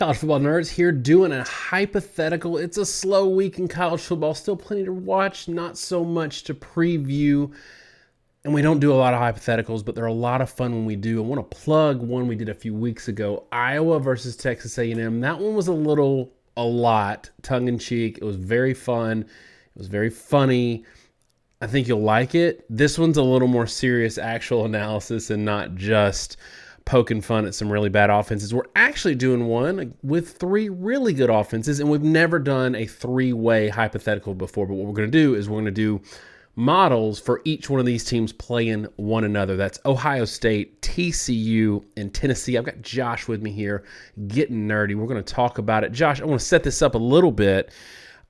College football nerds here doing a hypothetical. It's a slow week in college football, still plenty to watch, not so much to preview. And we don't do a lot of hypotheticals, but they're a lot of fun when we do. I want to plug one we did a few weeks ago, Iowa versus Texas A&M. That one was a lot, tongue in cheek. It was very fun. It was very funny. I think you'll like it. This one's a little more serious actual analysis and not just poking fun at some really bad offenses. We're actually doing one with three really good offenses, and we've never done a three-way hypothetical before. But what we're going to do is we're going to do models for each one of these teams playing one another. That's Ohio State, TCU, and Tennessee. I've got Josh with me here getting nerdy. We're going to talk about it. Josh, I want to set this up a little bit.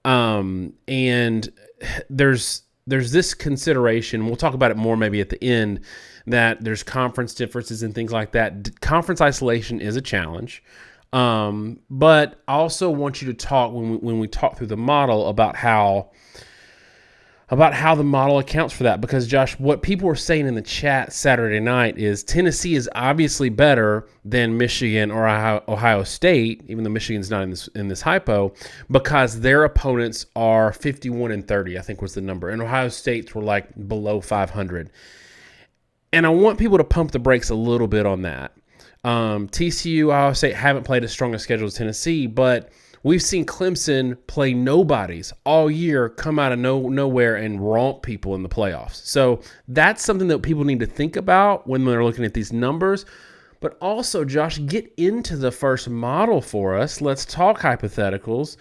And there's this consideration, we'll talk about it more maybe at the end, that there's conference differences and things like that. Conference isolation is a challenge. But I also want you to talk, when we talk through the model, about how the model accounts for that. Because, Josh, what people were saying in the chat Saturday night is Tennessee is obviously better than Michigan or Ohio State, even though Michigan's not in this hypo, because their opponents are 51-30, I think was the number. And Ohio State's were like below 500. And I want people to pump the brakes a little bit on that. TCU, Ohio State haven't played as strong a schedule as Tennessee, but we've seen Clemson play nobodies all year, come out of nowhere and romp people in the playoffs. So that's something that people need to think about when they're looking at these numbers. But also, Josh, get into the first model for us. Let's talk hypotheticals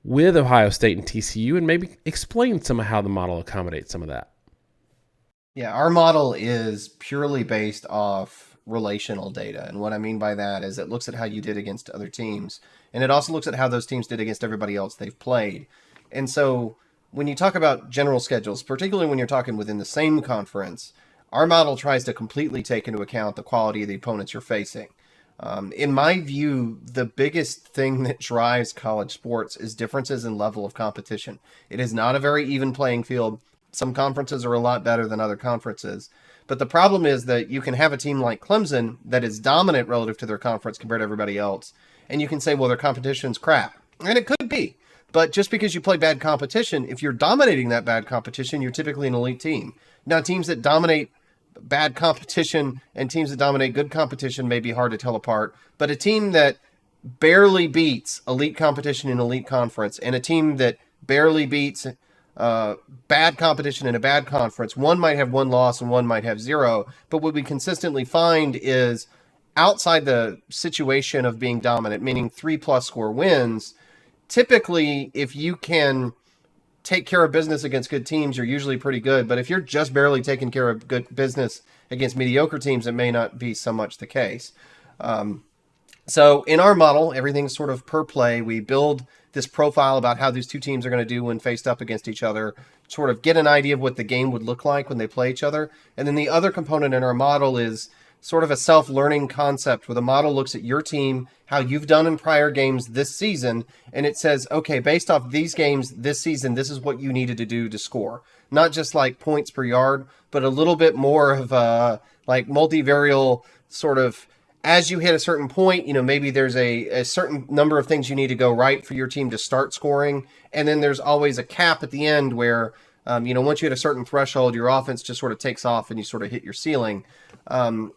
with Ohio State and TCU and maybe explain some of how the model accommodates some of that. Yeah, our model is purely based off relational data. And what I mean by that is it looks at how you did against other teams. And it also looks at how those teams did against everybody else they've played. And so when you talk about general schedules, particularly when you're talking within the same conference, our model tries to completely take into account the quality of the opponents you're facing. In my view, the biggest thing that drives college sports is differences in level of competition. It is not a very even playing field. Some conferences are a lot better than other conferences. But the problem is that you can have a team like Clemson that is dominant relative to their conference compared to everybody else. And you can say, well, their competition's crap. And it could be. But just because you play bad competition, if you're dominating that bad competition, you're typically an elite team. Now, teams that dominate bad competition and teams that dominate good competition may be hard to tell apart. But a team that barely beats elite competition in elite conference and a team that barely beats bad competition in a bad conference, one might have one loss and one might have zero. But what we consistently find is outside the situation of being dominant, meaning 3+ score wins, typically if you can take care of business against good teams, you're usually pretty good. But if you're just barely taking care of good business against mediocre teams, it may not be so much the case. So in our model, everything's sort of per play. We build this profile about how these two teams are going to do when faced up against each other, sort of get an idea of what the game would look like when they play each other. And then the other component in our model is sort of a self-learning concept where the model looks at your team, how you've done in prior games this season, and it says, okay, based off these games this season, this is what you needed to do to score. Not just like points per yard, but a little bit more of a like multivariate sort of, as you hit a certain point, maybe there's a certain number of things you need to go right for your team to start scoring. And then there's always a cap at the end where, once you hit a certain threshold, your offense just sort of takes off and you sort of hit your ceiling. And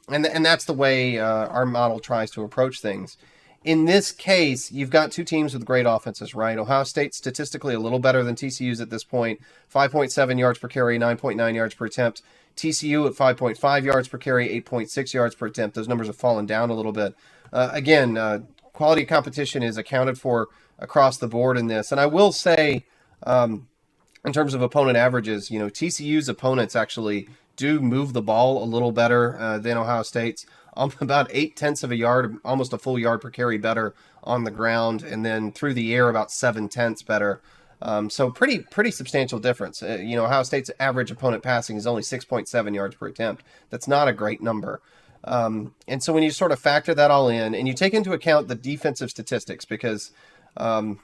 that's the way our model tries to approach things. In this case, you've got two teams with great offenses, right? Ohio State statistically a little better than TCU's at this point, 5.7 yards per carry, 9.9 yards per attempt. TCU at 5.5 yards per carry, 8.6 yards per attempt. Those numbers have fallen down a little bit. Again, quality competition is accounted for across the board in this. And I will say, in terms of opponent averages, TCU's opponents actually do move the ball a little better than Ohio State's. About 0.8 of a yard, almost a full yard per carry better on the ground, and then through the air about 0.7 better. So pretty substantial difference. Ohio State's average opponent passing is only 6.7 yards per attempt. That's not a great number. And so when you sort of factor that all in and you take into account the defensive statistics, because when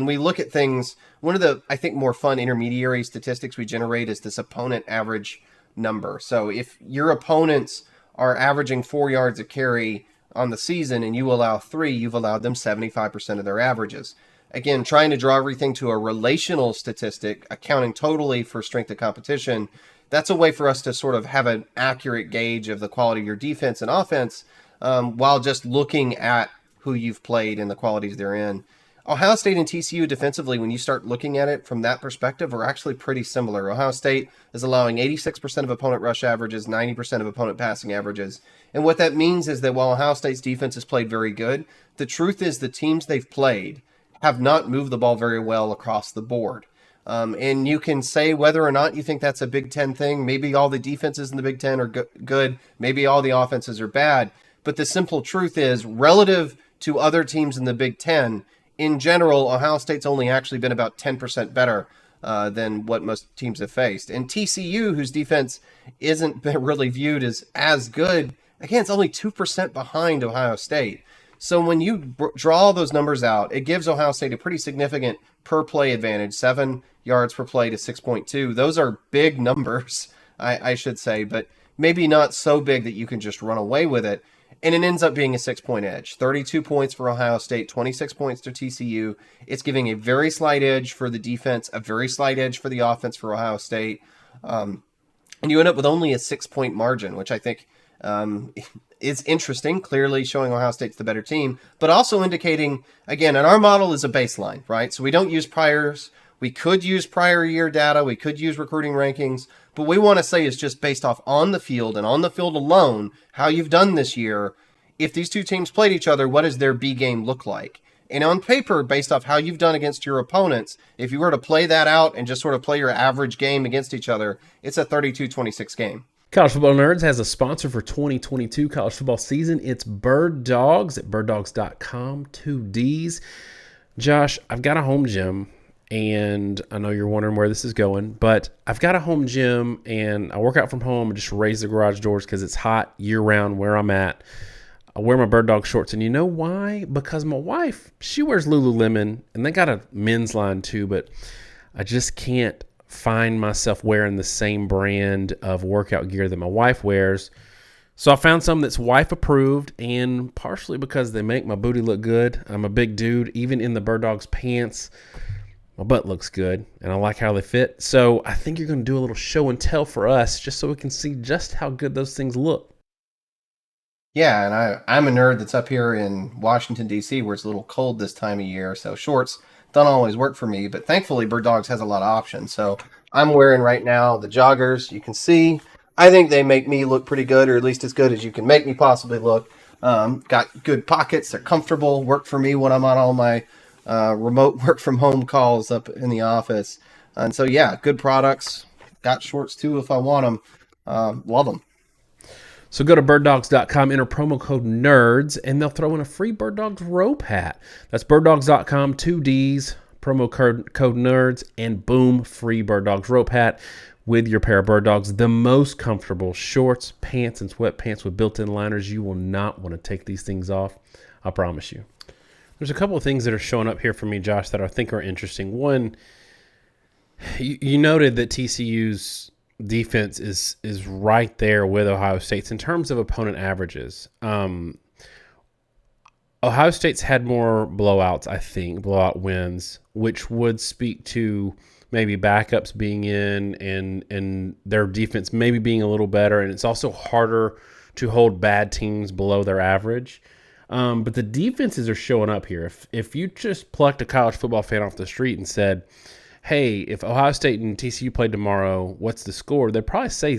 we look at things, one of the, I think, more fun intermediary statistics we generate is this opponent average number. So if your opponents are averaging 4 yards a carry on the season and you allow 3, you've allowed them 75% of their averages. Again, trying to draw everything to a relational statistic, accounting totally for strength of competition, that's a way for us to sort of have an accurate gauge of the quality of your defense and offense, while just looking at who you've played and the qualities they're in. Ohio State and TCU defensively, when you start looking at it from that perspective, are actually pretty similar. Ohio State is allowing 86% of opponent rush averages, 90% of opponent passing averages. And what that means is that while Ohio State's defense has played very good, the truth is the teams they've played have not moved the ball very well across the board. And you can say whether or not you think that's a Big Ten thing. Maybe all the defenses in the Big Ten are good. Maybe all the offenses are bad. But the simple truth is, relative to other teams in the Big Ten, in general, Ohio State's only actually been about 10% better than what most teams have faced. And TCU, whose defense isn't really viewed as good, again, it's only 2% behind Ohio State. So when you draw those numbers out, it gives Ohio State a pretty significant per play advantage, 7 yards per play to 6.2. Those are big numbers, I should say, but maybe not so big that you can just run away with it. And it ends up being a 6-point edge. 32 points for Ohio State, 26 points to TCU. It's giving a very slight edge for the defense, a very slight edge for the offense for Ohio State. And you end up with only a 6-point margin, which I think is interesting, clearly showing Ohio State's the better team, but also indicating, again, and our model is a baseline, right? So we don't use priors. We could use prior year data. We could use recruiting rankings. But we want to say is just based off on the field and on the field alone, how you've done this year. If these two teams played each other, what does their B game look like? And on paper, based off how you've done against your opponents, if you were to play that out and just sort of play your average game against each other, it's a 32-26 game. College Football Nerds has a sponsor for 2022 college football season. It's Bird Dogs at birddogs.com, 2 Ds. Josh, I've got a home gym, and I know you're wondering where this is going, but I've got a home gym, and I work out from home and just raise the garage doors because it's hot year-round where I'm at. I wear my Bird Dog shorts, and you know why? Because my wife, she wears Lululemon, and they got a men's line too, but I just can't find myself wearing the same brand of workout gear that my wife wears. So I found some that's wife approved, and partially because they make my booty look good. I'm a big dude. Even in the Bird Dogs pants, my butt looks good, and I like how they fit. So I think you're going to do a little show and tell for us just so we can see just how good those things look. Yeah, and I'm a nerd that's up here in Washington, D.C., where it's a little cold this time of year, so shorts don't always work for me, but thankfully Bird Dogs has a lot of options. So I'm wearing right now the joggers. You can see, I think they make me look pretty good, or at least as good as you can make me possibly look. Got good pockets. They're comfortable. Work for me when I'm on all my remote work from home calls up in the office. And so, yeah, good products. Got shorts too if I want them. Love them. So go to birddogs.com, enter promo code NERDS, and they'll throw in a free Bird Dogs rope hat. That's birddogs.com, 2 Ds, promo code NERDS, and boom, free Bird Dogs rope hat with your pair of Bird Dogs. The most comfortable shorts, pants, and sweatpants with built-in liners. You will not want to take these things off. I promise you. There's a couple of things that are showing up here for me, Josh, that I think are interesting. One, you noted that TCU's defense is right there with Ohio State's in terms of opponent averages. Ohio State's had more blowouts, I think, blowout wins, which would speak to maybe backups being in and their defense maybe being a little better. And it's also harder to hold bad teams below their average. But the defenses are showing up here. If you just plucked a college football fan off the street and said, hey, if Ohio State and TCU played tomorrow, what's the score? They'd probably say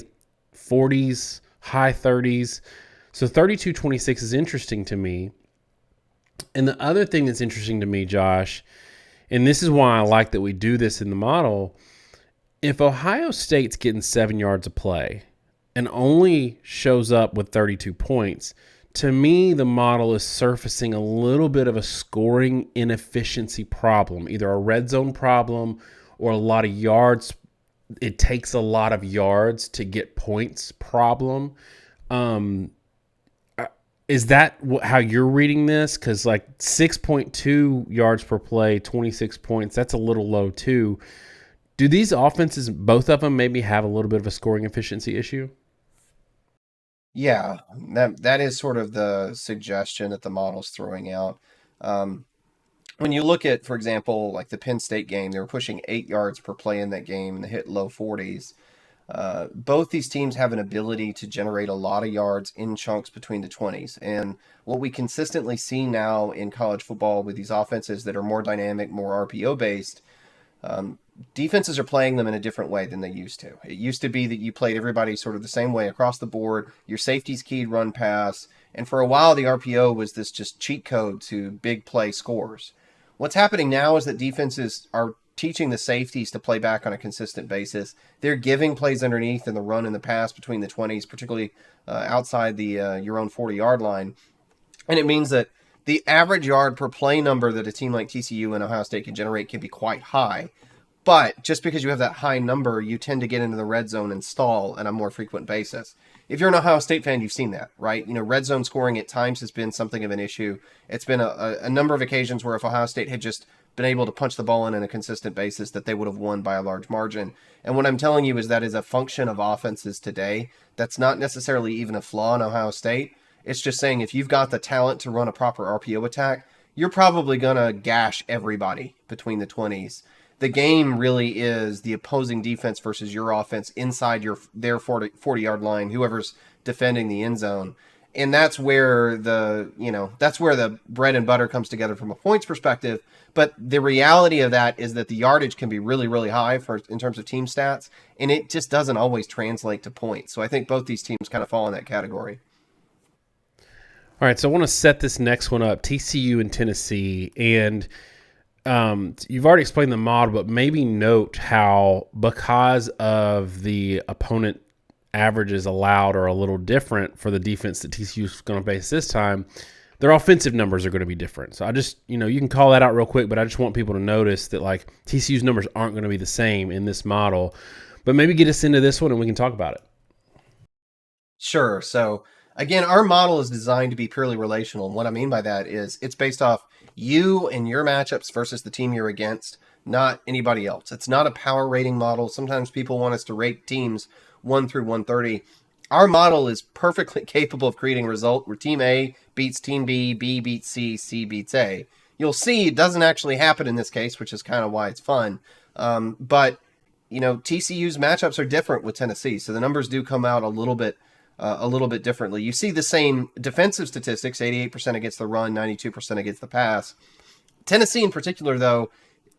40s, high 30s. So 32-26 is interesting to me. And the other thing that's interesting to me, Josh, and this is why I like that we do this in the model, if Ohio State's getting 7 yards of play and only shows up with 32 points, to me, the model is surfacing a little bit of a scoring inefficiency problem, either a red zone problem or a lot of yards. It takes a lot of yards to get points problem. Is that how you're reading this? Because like 6.2 yards per play, 26 points, that's a little low too. Do these offenses, both of them, maybe have a little bit of a scoring efficiency issue? Yeah, that is sort of the suggestion that the model's throwing out. Um, when you look at, for example, like the Penn State game, they were pushing 8 yards per play in that game and they hit low 40s. Both these teams have an ability to generate a lot of yards in chunks between the 20s. And what we consistently see now in college football with these offenses that are more dynamic, more RPO based, um, defenses are playing them in a different way than they used to. It used to be that you played everybody sort of the same way across the board. Your safeties keyed run pass. And for a while, the RPO was this just cheat code to big play scores. What's happening now is that defenses are teaching the safeties to play back on a consistent basis. They're giving plays underneath in the run and the pass between the 20s, particularly outside the your own 40-yard line. And it means that the average yard per play number that a team like TCU and Ohio State can generate can be quite high. But just because you have that high number, you tend to get into the red zone and stall on a more frequent basis. If you're an Ohio State fan, you've seen that, right? You know, red zone scoring at times has been something of an issue. It's been a number of occasions where if Ohio State had just been able to punch the ball in on a consistent basis, that they would have won by a large margin. And what I'm telling you is that is a function of offenses today. That's not necessarily even a flaw in Ohio State. It's just saying if you've got the talent to run a proper RPO attack, you're probably going to gash everybody between the 20s. The game really is the opposing defense versus your offense inside their 40-yard line, whoever's defending the end zone. And that's where that's where the bread and butter comes together from a points perspective. But the reality of that is that the yardage can be really, really high in terms of team stats, and it just doesn't always translate to points. So I think both these teams kind of fall in that category. All right, so I want to set this next one up, TCU and Tennessee, and you've already explained the model, but maybe note how because of the opponent averages allowed are a little different for the defense that TCU is going to face this time, their offensive numbers are going to be different. So I just, you can call that out real quick, but I just want people to notice that like TCU's numbers aren't going to be the same in this model. But maybe get us into this one and we can talk about it. Sure. So again, our model is designed to be purely relational. And what I mean by that is it's based off you and your matchups versus the team you're against, not anybody else. It's not a power rating model. Sometimes people want us to rate teams 1 through 130. Our model is perfectly capable of creating a result where team A beats team B, B beats C, C beats A. You'll see it doesn't actually happen in this case, which is kind of why it's fun. But TCU's matchups are different with Tennessee, so the numbers do come out a little bit differently. You see the same defensive statistics, 88% against the run, 92% against the pass. Tennessee in particular, though,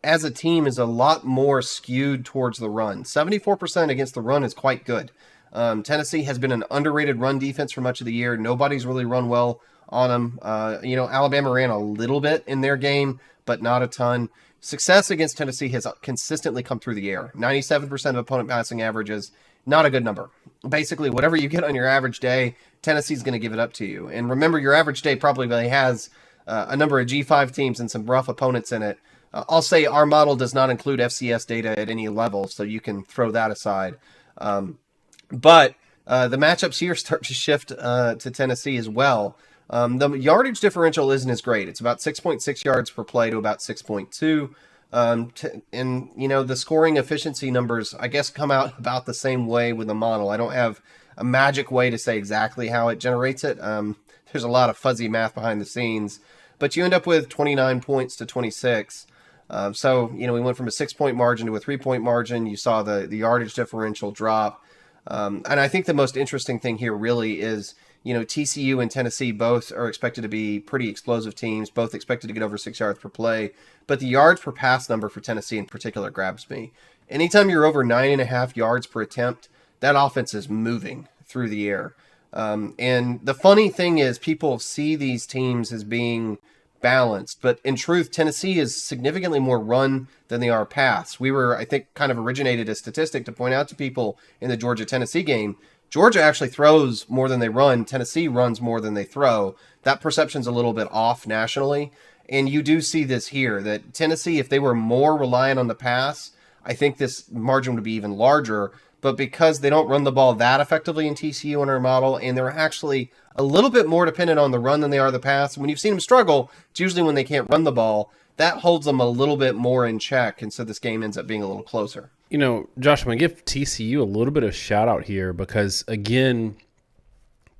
as a team is a lot more skewed towards the run. 74% against the run is quite good. Tennessee has been an underrated run defense for much of the year. Nobody's really run well on them. Alabama ran a little bit in their game, but not a ton. Success against Tennessee has consistently come through the air. 97% of opponent passing averages, not a good number. Basically, whatever you get on your average day, Tennessee's going to give it up to you. And remember, your average day probably has a number of G5 teams and some rough opponents in it. I'll say our model does not include FCS data at any level, so you can throw that aside. But the matchups here start to shift to Tennessee as well. The yardage differential isn't as great. It's about 6.6 yards per play to about 6.2. The scoring efficiency numbers, I guess, come out about the same way with the model. I don't have a magic way to say exactly how it generates it. There's a lot of fuzzy math behind the scenes, but you end up with 29 points to 26. We went from a 6-point margin to a 3-point margin. You saw the yardage differential drop. And I think the most interesting thing here really is, TCU and Tennessee both are expected to be pretty explosive teams, both expected to get over 6 yards per play. But the yards per pass number for Tennessee in particular grabs me. Anytime you're over 9.5 yards per attempt, that offense is moving through the air. And the funny thing is people see these teams as being balanced, but in truth, Tennessee is significantly more run than they are pass. We were, I think, kind of originated a statistic to point out to people in the Georgia-Tennessee game. Georgia actually throws more than they run. Tennessee runs more than they throw. That perception's a little bit off nationally. And you do see this here, that Tennessee, if they were more reliant on the pass, I think this margin would be even larger. But because they don't run the ball that effectively in TCU in our model, and they're actually a little bit more dependent on the run than they are the pass, when you've seen them struggle, it's usually when they can't run the ball. That holds them a little bit more in check, and so this game ends up being a little closer. Josh, I'm going to give TCU a little bit of shout out here because, again,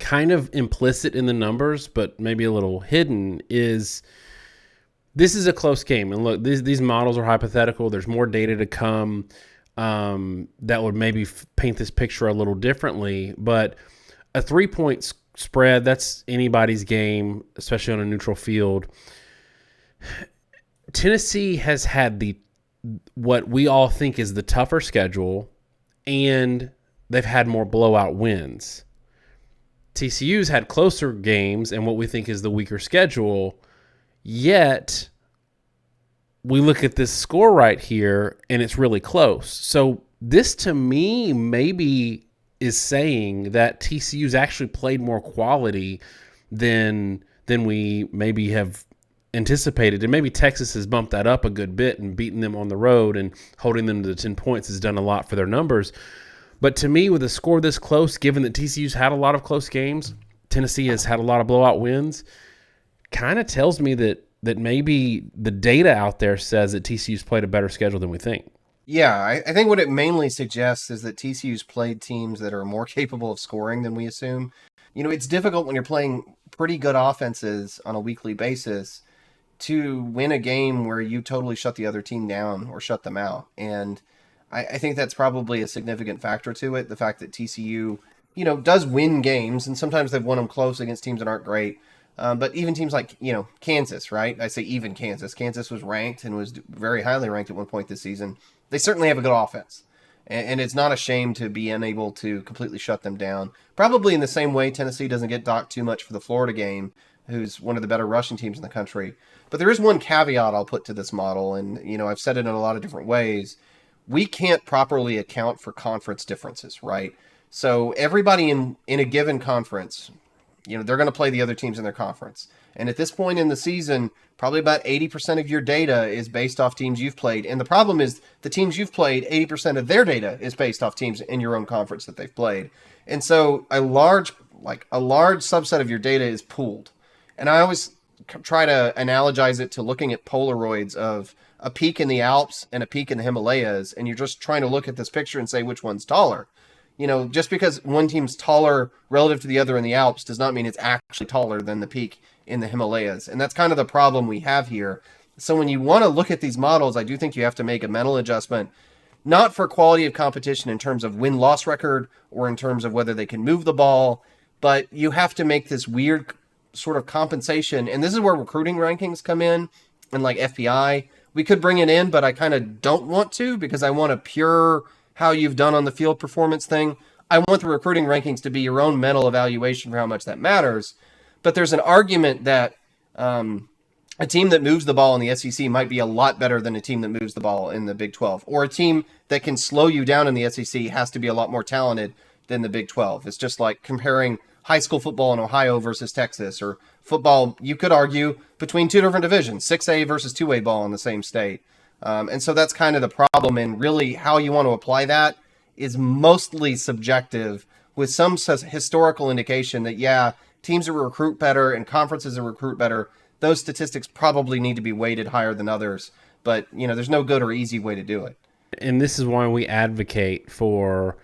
kind of implicit in the numbers, but maybe a little hidden, is this is a close game. And look, these models are hypothetical. There's more data to come that would maybe paint this picture a little differently. But a 3-point spread, that's anybody's game, especially on a neutral field. Tennessee has had what we all think is the tougher schedule, and they've had more blowout wins. TCU's had closer games and what we think is the weaker schedule, yet we look at this score right here and it's really close. So this to me maybe is saying that TCU's actually played more quality than we maybe have anticipated. And maybe Texas has bumped that up a good bit and beaten them on the road, and holding them to the 10 points has done a lot for their numbers. But to me, with a score this close, given that TCU's had a lot of close games, Tennessee has had a lot of blowout wins, kind of tells me that maybe the data out there says that TCU's played a better schedule than we think. Yeah, I think what it mainly suggests is that TCU's played teams that are more capable of scoring than we assume. It's difficult when you're playing pretty good offenses on a weekly basis to win a game where you totally shut the other team down or shut them out. And I think that's probably a significant factor to it. The fact that TCU, does win games, and sometimes they've won them close against teams that aren't great. But even teams like, Kansas, right? I say even Kansas. Kansas was ranked and was very highly ranked at one point this season. They certainly have a good offense. And it's not a shame to be unable to completely shut them down. Probably in the same way Tennessee doesn't get docked too much for the Florida game, who's one of the better rushing teams in the country. But there is one caveat I'll put to this model, and, I've said it in a lot of different ways. We can't properly account for conference differences, right? So everybody in a given conference, they're going to play the other teams in their conference. And at this point in the season, probably about 80% of your data is based off teams you've played. And the problem is the teams you've played, 80% of their data is based off teams in your own conference that they've played. And so a large subset of your data is pooled. And I always try to analogize it to looking at Polaroids of a peak in the Alps and a peak in the Himalayas, and you're just trying to look at this picture and say which one's taller. Just because one team's taller relative to the other in the Alps does not mean it's actually taller than the peak in the Himalayas. And that's kind of the problem we have here. So when you want to look at these models, I do think you have to make a mental adjustment, not for quality of competition in terms of win-loss record or in terms of whether they can move the ball, but you have to make this weird sort of compensation. And this is where recruiting rankings come in, and like FPI. We could bring it in, but I kind of don't want to, because I want a pure how you've done on the field performance thing. I want the recruiting rankings to be your own mental evaluation for how much that matters. But there's an argument that a team that moves the ball in the SEC might be a lot better than a team that moves the ball in the Big 12. Or a team that can slow you down in the SEC has to be a lot more talented than the Big 12. It's just like comparing high school football in Ohio versus Texas, or football, you could argue, between two different divisions, 6A versus 2A ball in the same state. And so that's kind of the problem, and really how you want to apply that is mostly subjective, with some historical indication that, yeah, teams that recruit better and conferences that recruit better, those statistics probably need to be weighted higher than others. But, there's no good or easy way to do it. And this is why we advocate for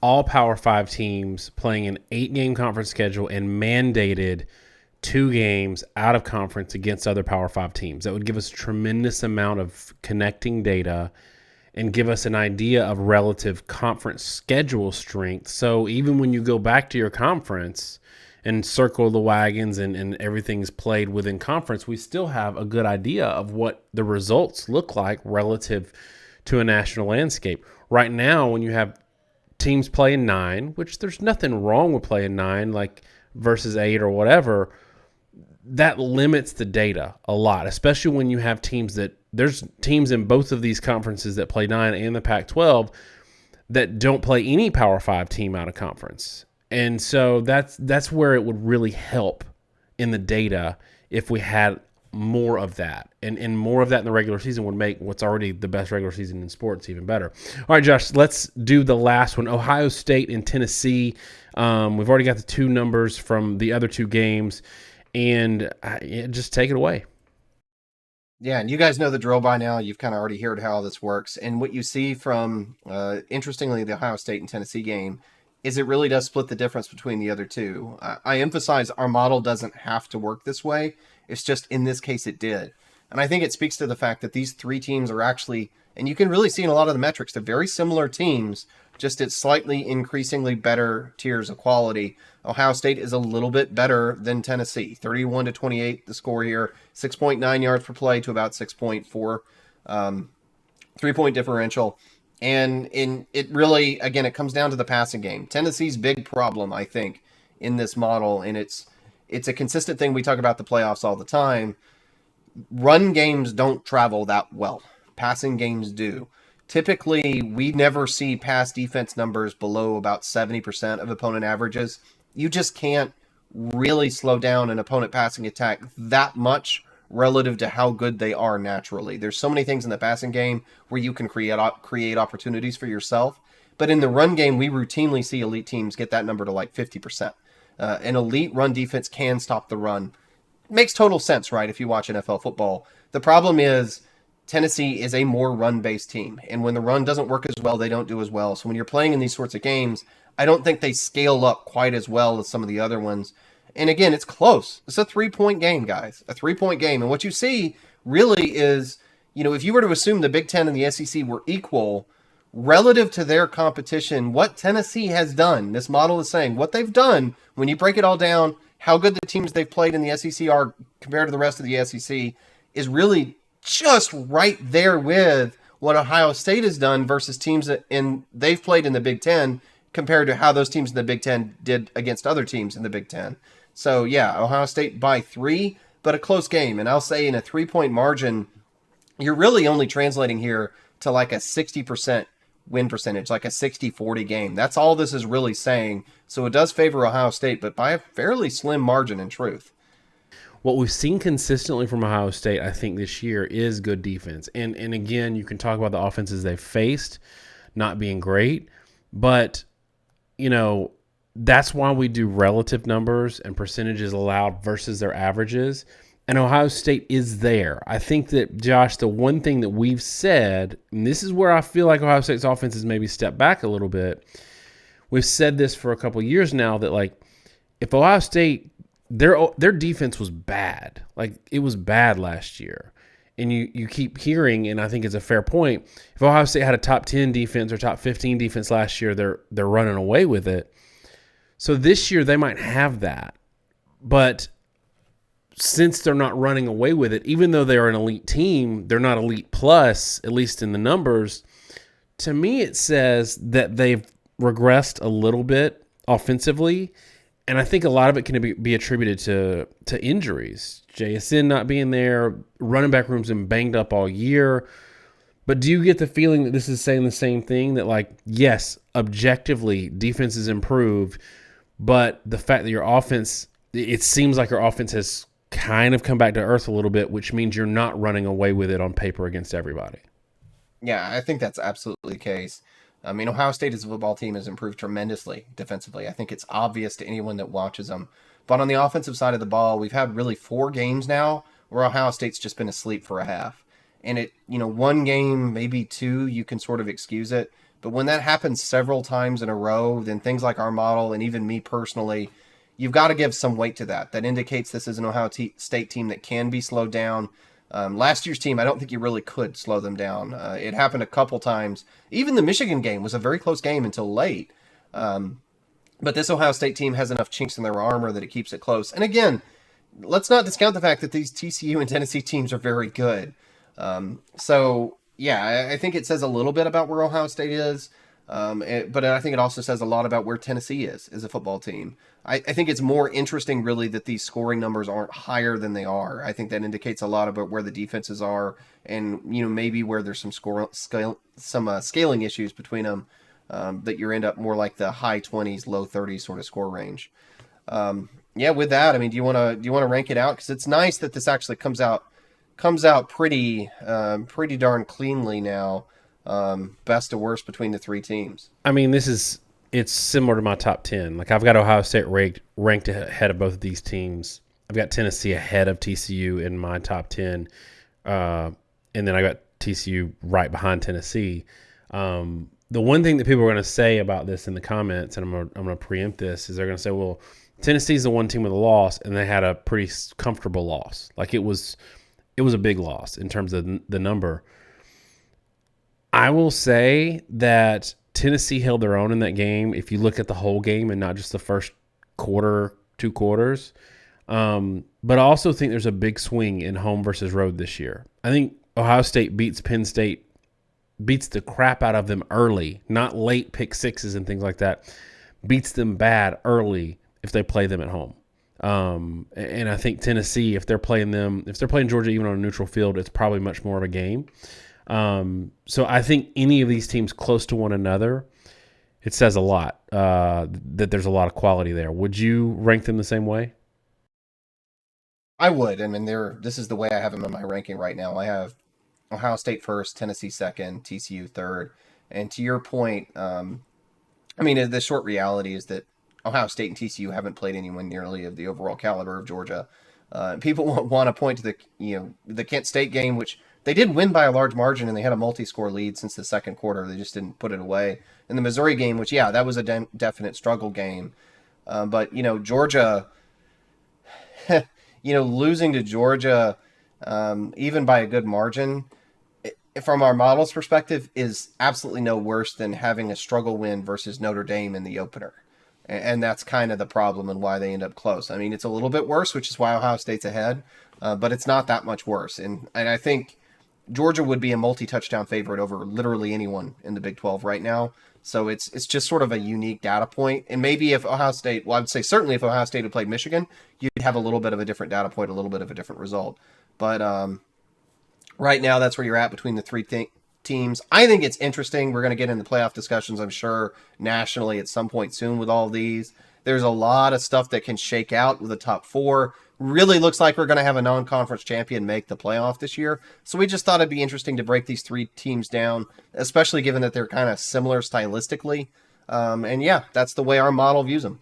all Power 5 teams playing an 8-game conference schedule and mandated 2 games out of conference against other Power 5 teams. That would give us a tremendous amount of connecting data and give us an idea of relative conference schedule strength. So even when you go back to your conference and circle the wagons and everything's played within conference, we still have a good idea of what the results look like relative to a national landscape. Right now, when you have teams playing 9, which there's nothing wrong with playing 9, like versus 8 or whatever, that limits the data a lot, especially when you have there's teams in both of these conferences that play 9 and the Pac-12 that don't play any Power 5 team out of conference. And so that's where it would really help in the data if we had more of that. And more of that in the regular season would make what's already the best regular season in sports even better. All right, Josh, let's do the last one. Ohio State and Tennessee. We've already got the 2 numbers from the other 2 games. And just take it away. Yeah, and you guys know the drill by now. You've kind of already heard how this works. And what you see from, interestingly, the Ohio State and Tennessee game is it really does split the difference between the other two. I emphasize our model doesn't have to work this way. It's just in this case it did. And I think it speaks to the fact that these three teams are actually, and you can really see in a lot of the metrics, they're very similar teams, just at slightly increasingly better tiers of quality. Ohio State is a little bit better than Tennessee. 31-28 the score here, 6.9 yards per play to about 6.4. 3-point differential. And it really, again, it comes down to the passing game. Tennessee's big problem, I think, in this model, and it's a consistent thing we talk about the playoffs all the time. Run games don't travel that well. Passing games do. Typically, we never see pass defense numbers below about 70% of opponent averages. You just can't really slow down an opponent passing attack that much relative to how good they are naturally. There's so many things in the passing game where you can create opportunities for yourself. But in the run game, we routinely see elite teams get that number to like 50%. An elite run defense can stop the run. Makes total sense, right, if you watch NFL football. The problem is Tennessee is a more run-based team. And when the run doesn't work as well, they don't do as well. So when you're playing in these sorts of games, I don't think they scale up quite as well as some of the other ones. And again, it's close. It's a 3-point game, guys. A 3-point game. And what you see really is, if you were to assume the Big Ten and the SEC were equal relative to their competition, what Tennessee has done, this model is saying, what they've done, when you break it all down, how good the teams they've played in the SEC are compared to the rest of the SEC is really just right there with what Ohio State has done versus teams they've played in the Big Ten compared to how those teams in the Big Ten did against other teams in the Big Ten. So, yeah, Ohio State by 3, but a close game. And I'll say in a 3-point margin, you're really only translating here to like a 60% win percentage, like a 60-40 game. That's all this is really saying. So it does favor Ohio State, but by a fairly slim margin in truth. What we've seen consistently from Ohio State, I think, this year is good defense. And again, you can talk about the offenses they've faced not being great, but, that's why we do relative numbers and percentages allowed versus their averages. And Ohio State is there. I think that, Josh, the one thing that we've said, and this is where I feel like Ohio State's offense has maybe stepped back a little bit. We've said this for a couple of years now that, like, if Ohio State, their defense was bad. Like, it was bad last year. And you keep hearing, and I think it's a fair point, if Ohio State had a top 10 defense or top 15 defense last year, they're running away with it. So this year they might have that. But since they're not running away with it, even though they're an elite team, they're not elite plus, at least in the numbers. To me, it says that they've regressed a little bit offensively, and I think a lot of it can be attributed to injuries. JSN not being there, running back room's been banged up all year. But do you get the feeling that this is saying the same thing? That, like, yes, objectively, defense has improved, but the fact that your offense, it seems like your offense has kind of come back to earth a little bit, which means you're not running away with it on paper against everybody. Yeah, I think that's absolutely the case. I mean, Ohio State as a football team has improved tremendously defensively. I think it's obvious to anyone that watches them. But on the offensive side of the ball, we've had really 4 games now where Ohio State's just been asleep for a half. And one game, maybe 2, you can sort of excuse it. But when that happens several times in a row, then things like our model and even me personally, you've got to give some weight to that. That indicates this is an Ohio State team that can be slowed down. Last year's team, I don't think you really could slow them down. It happened a couple times. Even the Michigan game was a very close game until late. But this Ohio State team has enough chinks in their armor that it keeps it close. And again, let's not discount the fact that these TCU and Tennessee teams are very good. Yeah, I think it says a little bit about where Ohio State is, but I think it also says a lot about where Tennessee is as a football team. I think it's more interesting, really, that these scoring numbers aren't higher than they are. I think that indicates a lot about where the defenses are and, maybe where there's some scaling issues between them, that you end up more like the high 20s, low 30s sort of score range. With that, I mean, do you want to rank it out? Because it's nice that this actually comes out pretty darn cleanly now, best to worst between the 3 teams. I mean, it's similar to my top 10. Like, I've got Ohio State ranked ahead of both of these teams. I've got Tennessee ahead of TCU in my top 10. And then I got TCU right behind Tennessee. the one thing that people are going to say about this in the comments, and I'm going to preempt this, is they're going to say, well, Tennessee's the one team with a loss, and they had a pretty comfortable loss. Like it was a big loss in terms of the number. I will say that Tennessee held their own in that game. If you look at the whole game and not just the first quarter, 2 quarters. But I also think there's a big swing in home versus road this year. I think Ohio State beats Penn State, beats the crap out of them early, not late pick sixes and things like that. Beats them bad early if they play them at home. And I think Tennessee, if they're playing Georgia even on a neutral field, it's probably much more of a game. So I think any of these teams close to one another, it says a lot that there's a lot of quality there. Would you rank them the same way? I would. I mean, this is the way I have them in my ranking right now. I have Ohio State first, Tennessee second, TCU third. And to your point, I mean, the short reality is that Ohio State and TCU haven't played anyone nearly of the overall caliber of Georgia. People want to point to the Kent State game, which they did win by a large margin, and they had a multi-score lead since the second quarter. They just didn't put it away. In the Missouri game, which that was a definite struggle game. But Georgia, losing to Georgia, even by a good margin, from our model's perspective, is absolutely no worse than having a struggle win versus Notre Dame in the opener. And that's kind of the problem and why they end up close. I mean, it's a little bit worse, which is why Ohio State's ahead, but it's not that much worse. And I think Georgia would be a multi-touchdown favorite over literally anyone in the Big 12 right now. So it's just sort of a unique data point. And maybe if Ohio State, well, I would say certainly if Ohio State had played Michigan, you'd have a little bit of a different data point, a little bit of a different result. But right now, that's where you're at between the three teams. I think it's interesting. We're going to get into playoff discussions, I'm sure, nationally at some point soon with all of these. There's a lot of stuff that can shake out with the top four. Really looks like we're going to have a non-conference champion make the playoff this year. So we just thought it'd be interesting to break these three teams down, especially given that they're kind of similar stylistically. And that's the way our model views them.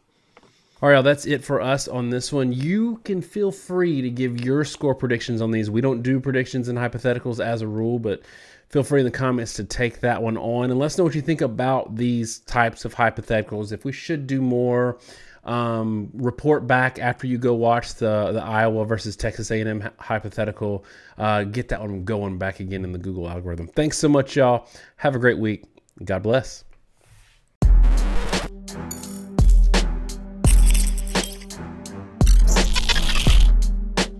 All right, that's it for us on this one. You can feel free to give your score predictions on these. We don't do predictions and hypotheticals as a rule, but feel free in the comments to take that one on and let us know what you think about these types of hypotheticals. If we should do more, report back after you go watch the Iowa versus Texas A&M hypothetical. Get that one going back again in the Google algorithm. Thanks so much, y'all. Have a great week. God bless.